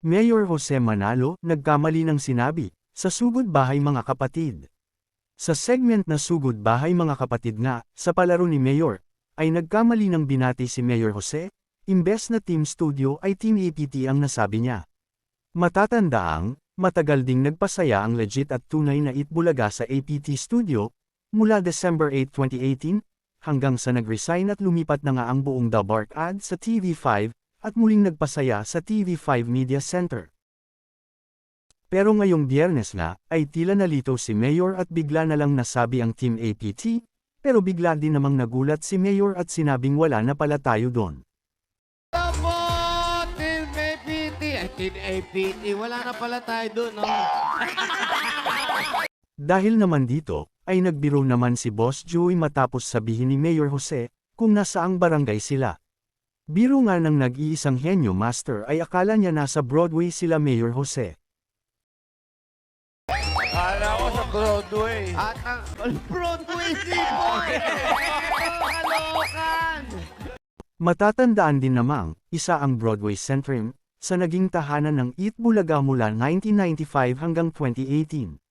Mayor Jose Manalo, nagkamali ng sinabi, sa Sugod Bahay Mga Kapatid. Sa segment na Sugod Bahay Mga Kapatid nga, sa palaro ni Mayor, ay nagkamali ng binati si Mayor Jose, imbes na Team Studio ay Team APT ang nasabi niya. Matatandaang, matagal ding nagpasaya ang legit at tunay na Itbulaga sa APT Studio, mula December 8, 2018, hanggang sa nag-resign at lumipat na nga ang buong The Bark ad sa TV5, at muling nagpasaya sa TV5 Media Center. Pero ngayong Biyernes nga, ay tila nalito si Mayor at bigla na lang nasabi ang Team APT, pero bigla din namang nagulat si Mayor at sinabing wala na pala tayo doon. Opo, Team APT. Ay, Team APT. Wala na pala tayo doon, no? Dahil naman dito, ay nagbiro naman si Boss Joey matapos sabihin ni Mayor Jose, kung nasaang barangay sila. Biro nga ng nag-iisang henyo master ay akala niya nasa Broadway sila Mayor Jose. Kala ko sa Broadway. At ang Broadway Seaboy! Kalokan! Matatandaan din namang, isa ang Broadway Centrum, sa naging tahanan ng Itbulaga mula 1995 hanggang 2018.